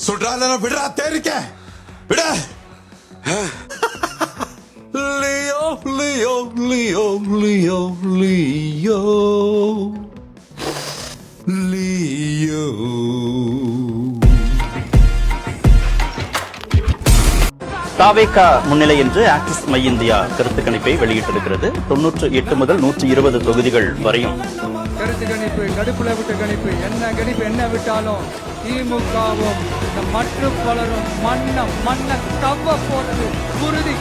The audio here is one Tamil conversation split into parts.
சுடால விடுறா தேரிக்க விட. லியோ லியோ லியோ லியோ லியோ லியோ. தாவேகா முன்னிலை என்று ஆக்சிஸ் மை இந்தியா கருத்து கணிப்பை வெளியிட்டிருக்கிறது. 98 முதல் 120 தொகுதிகள் வரையும் கருத்து கணிப்பு, கடுப்புல விட்ட கணிப்பு, கணிப்பு என்ன விட்டாலும் திமுகவும் மற்ற பலரும் மண்ண கவ்வ போறது உறுதி.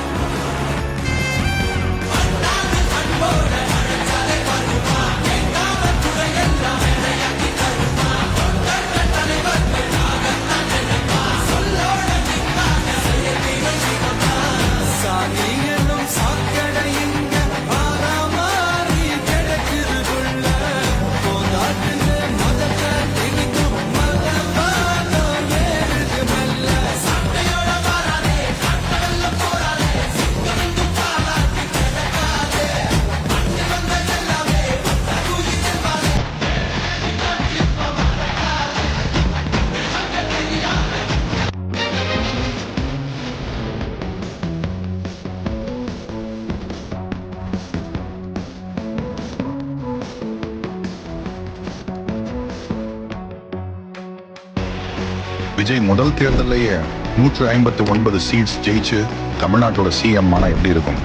விஜய் முதல் தேர்தலையே 159 சீட்ஸ் ஜெயிச்சு தமிழ்நாட்டோட சிஎம் ஆனா எப்படி இருக்கும்?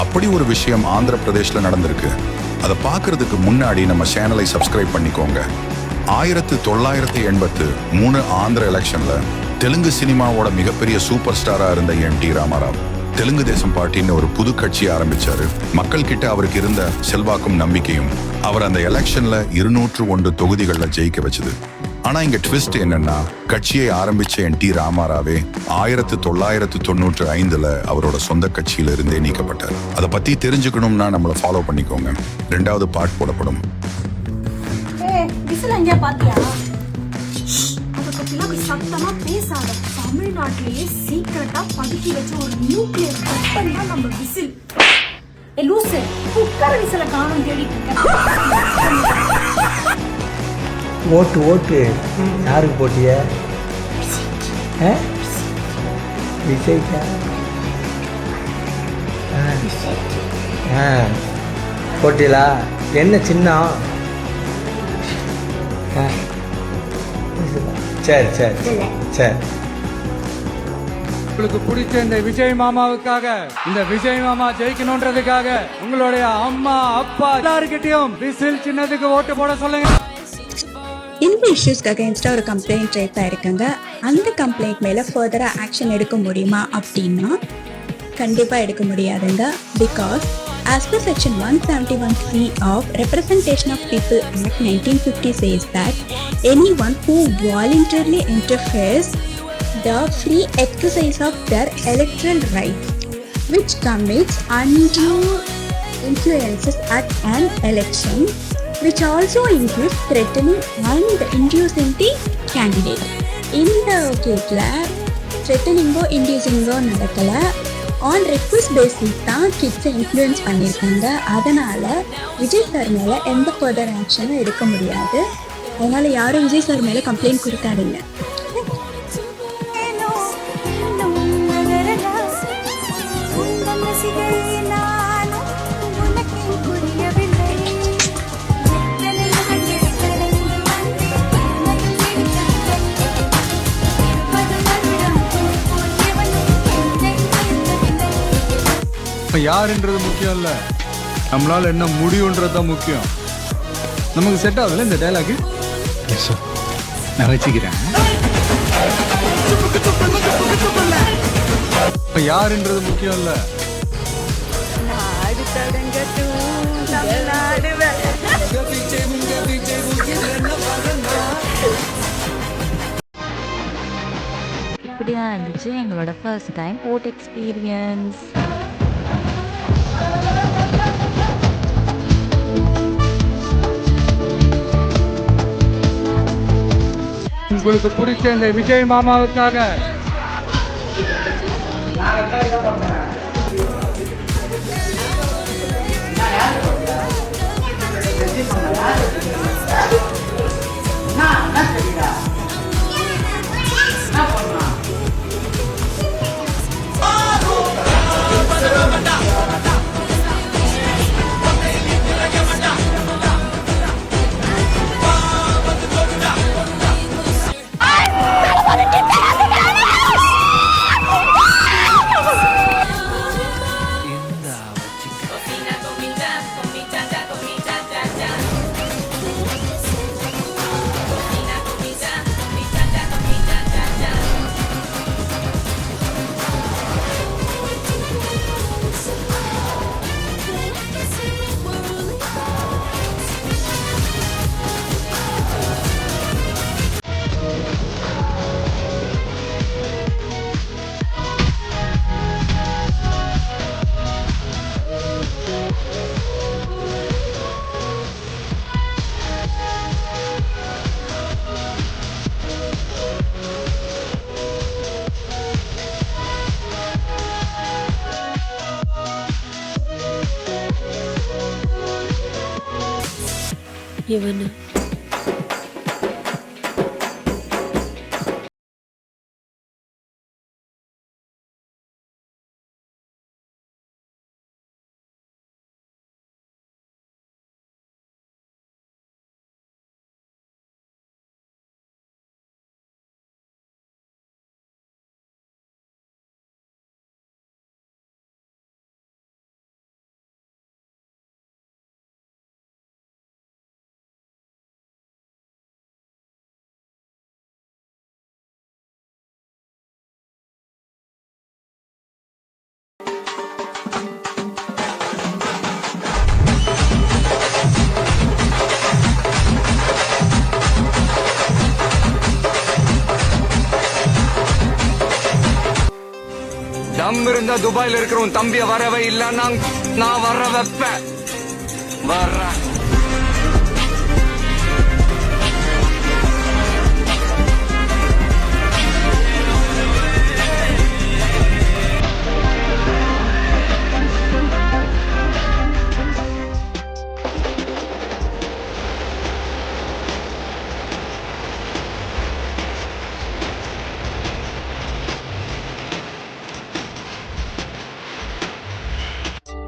அப்படி ஒரு விஷயம் ஆந்திர பிரதேஷ்ல நடந்திருக்கு. அதை பார்க்கறதுக்கு முன்னாடி நம்ம சேனலை சப்ஸ்கிரைப் பண்ணிக்கோங்க. 1983 ஆந்திர எலெக்ஷன்ல தெலுங்கு சினிமாவோட மிகப்பெரிய சூப்பர் ஸ்டாரா இருந்த என்.டி. ராமாராவ் தெலுங்கு தேசம் பார்ட்டின்னு ஒரு புது கட்சி ஆரம்பிச்சாரு. மக்கள் கிட்ட அவருக்கு இருந்த செல்வாக்கும் நம்பிக்கையும் அவர் அந்த எலெக்ஷன்ல 201 தொகுதிகள்ல ஜெயிக்க வச்சது. ஆனா இங்க ட்விஸ்ட் என்னன்னா, கட்சியை ஆரம்பிச்ச என்.டி. ராமாராவே 1995ல அவரோட சொந்த கட்சியில இருந்தே நீக்கப்பட்டார். அதை பத்தி தெரிஞ்சுக்கணும்னா நம்மள ஃபாலோ பண்ணிக்கோங்க. 2வது பார்ட் போடப்படும். சத்தமா பேசாத. தமிழ்நாட்டிலேயே சீக்கிரட்டா பதுக்கி வச்ச ஒரு நியூக்ளியர் வெப்பன் தான் நம்ம விசில். லூசு, குக்கர் விசில காணும் தேடிட்டு இருக்கேன். ஓட்டு யாருக்கு போட்டிய? விஜய்க்கா? போட்டியலா? என்ன சின்னம்? சரி சரி சரி. உங்களுக்கு பிடிச்ச இந்த விஜய் மாமாவுக்காக, இந்த விஜய் மாமா ஜெயிக்கணும்ன்றதுக்காக உங்களுடைய அம்மா அப்பா எல்லாருக்கிட்டையும் விசில் சின்னதுக்கு ஓட்டு போட சொல்லுங்க. இந்த இஷ்யூஸ்க்கு அகேன்ஸ்டா ஒரு கம்ப்ளைண்ட் ரைஸ் ஆயிருக்காங்க. அந்த கம்ப்ளைண்ட் மேல ஃபர்தரா ஆக்ஷன் எடுக்க முடியுமா அப்படின்னா கண்டிப்பா எடுக்க முடியாதுங்க. Because as per section 171C of Representation of People Act 1950 says that anyone who voluntarily interferes the free exercise of their electoral rights which commits undue influences at an election which also includes threatening and inducing the candidate. இந்த கேட்ல த்ரெட்டனிங்கோ இன்டியூசிங்கோ நடக்கல. ஆன் ரெக்வஸ்ட் பேசிஸ் தான் கிட்ஸை இன்ஃப்ளூயன்ஸ் பண்ணியிருக்காங்க. அதனால விஜய் சார் மேலே எந்த ஃபர்தர் ஆக்ஷனும் எடுக்க முடியாது. அதனால யாரும் விஜய் சார் மேலே கம்ப்ளைண்ட் கொடுக்காதீங்க. யாருன்றது முக்கியம் இல்ல, நம்மளால என்ன முடியும்ன்றது தான் முக்கியம். நமக்கு செட் ஆகுதுல இந்த டைலாக். நான் வச்சுக்கிறேன். யாருன்றது முக்கியம் இல்ல. இப்படிதான் இருந்துச்சு எங்களோட ஃபர்ஸ்ட் டைம் ஓட் எக்ஸ்பீரியன்ஸ். உங்களுக்கு பிடிச்ச இந்த விஜய் மாமாவுக்காக இவனு தம் இருந்தா துபாயில இருக்கிற உன் தம்பிய வரவே இல்லைன்னா நான் வர வைப்பேன். வர்றேன்.